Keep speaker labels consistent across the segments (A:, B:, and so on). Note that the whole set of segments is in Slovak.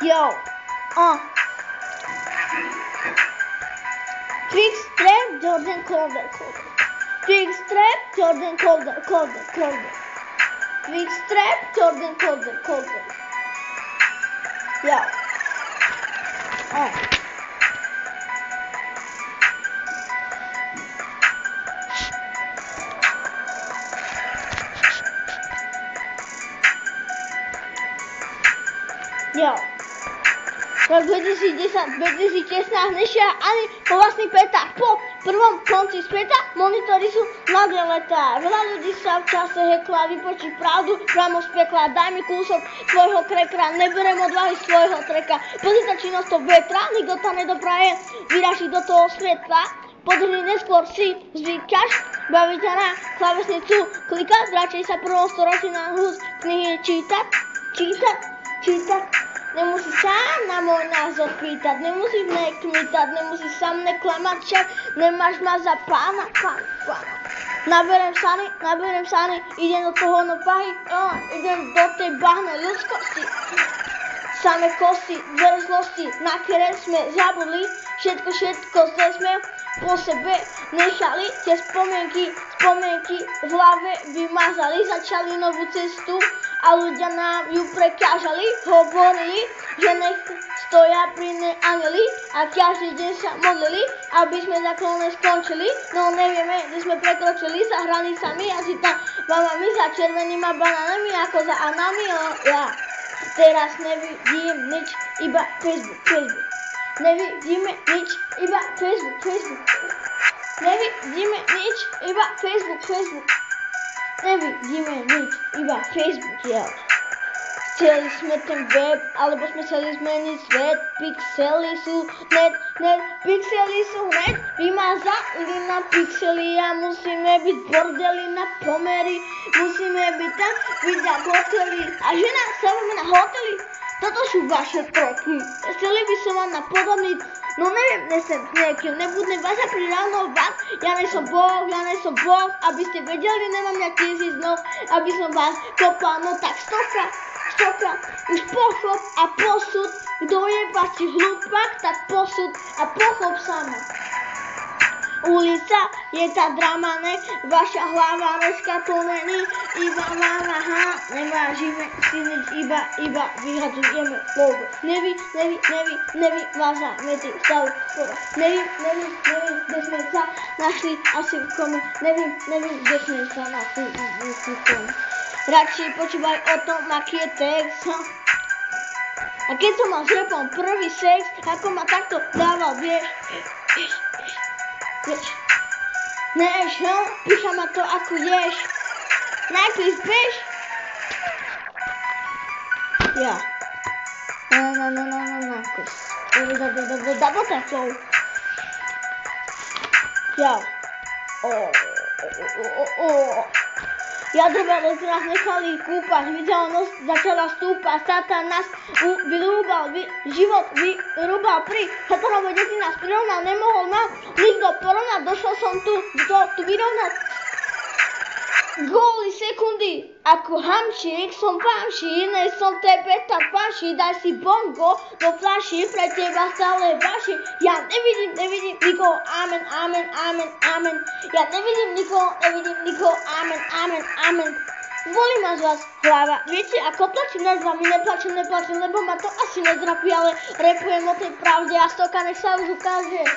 A: Yo. Twix Trap, Jordan Calder. Twix Trap, Jordan Calder. Twix Trap, Jordan Calder. Yo. Jo. Rok 2010-2016 nešia ani po vlastných petách. Po prvom konci sveta monitory sú nadreletá. Veľa ľudí sa v čase hekla vypočí pravdu, priamo z pekla. Daj mi kúsok tvojho krekra, neberem odvahy svojho treka. Pozrite činnosť to vetra, nikto tam nedopraje, vyraží do toho svetla. Podrni neskôr si zvykáš, baví ťa na klavesnicu klikať, radšej sa prvom storočí na hus knihy čítať. Nemusíš sám na môj názor pýtať, nemusíš mne kmitať, nemusíš sa mne klamať, však nemáš ma za pána. Naberem sany, idem do toho nopahy, idem do tej bahnej ľudskosti. Same kosti, dvere zlosti, na ktoré sme zabudli, všetko sme po sebe nechali, tie spomienky v hlave vymazali, začali novú cestu a ľudia nám ju prekážali, hovorili, že nech stoja pri nej anjeli a každý deň sa modlili, aby sme zaklone skončili, no nevieme, kde sme prekročili za hranicami a si tam babami, za červenýma banánami, ako za anami, ja teraz nevidím nič, iba Facebook. Nevidíme nič, iba Facebook. Nevidíme nič, iba Facebook. Nevidíme nič, iba Facebook, jo. Chceli sme ten web, alebo sme chceli zmeniť svet, pixely sú net, vymazali na pixely a musíme byť bordeli na pomery, musíme byť tam, byť na hoteli a žena sa máme na hoteli. Toto sú vaše kroky, chceli by som vám napodobniť, no neviem, nesem niekým, nebudem vás prirovnovať, ja nejsom Boh, aby ste vedeli, nemám nejaký znovu, aby som vás kopal, no tak stoka, už pochop a posud, kto je vaši hlupák, tak posud a pochop sama. Ulica je tá drama, ne, vaša hlava dneska to není, iba máma, nevážime si nič, iba vyhadzujeme logo. Nevyvážame ty stav skoro. Nevím, kde sme sa našli, asi v kome, nevím, kde sme sa našli, v kome. Radšej počúvaj o tom, aký je text, A keď som mal s repom prvý sex, ako ma takto dával, vieš. Než, píša ma to ako ješ. Najprv bež. Ja. Double tap flow. Ja. Jadrové lesy nás nechali kúpať, viditeľnosť začala stúpať, Satan nás vyrúbal, život vyrúbal pri Satanovej deti nás prirovnal, nemohol nás nikto porovnať, došiel som tu vyrovnať. Góly sekundy, ako hamšík, som pamší, nej som tebe tak paší, daj si bongo do flaši, pre teba stále vaši. Ja nevidím nikoho, amen. Ja nevidím nikoho, amen. Bolí ma z vás hlava, viete, ako plačím nad vami, neplačím, lebo ma to asi nezrapí, ale repujem o tej pravde a stoka nech sa už ukáže.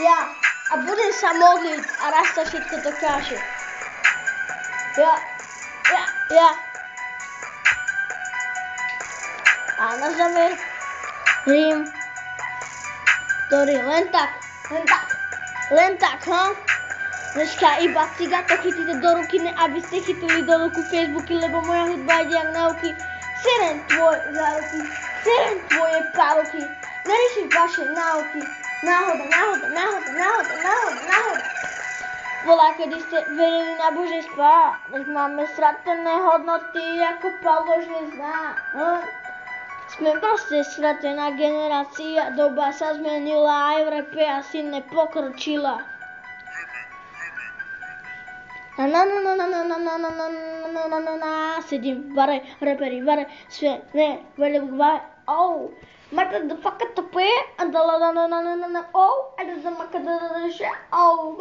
A: Ja, a budem sa modliť a raz to všetko dokáže. Ja. A na záver rím, ktorý len tak, dneska iba cigato chytíte do ruky, ne aby ste chytili do ruku Facebooky, lebo moja hudba ide jak nauky. Serem tvoje záruky, serem tvoje páruky, neriešim vaše náuky. Náhoda. Volá, kedy ste verili na božstva, nech máme stratené hodnoty, ako Pavlo že zná. Sme proste stratená generácia, doba sa zmenila, aj v repe asi nepokročila. Sedím v bare, reperi, sve, ne, oh. Maar de fucking tapé en de oh en de makkelijke oh.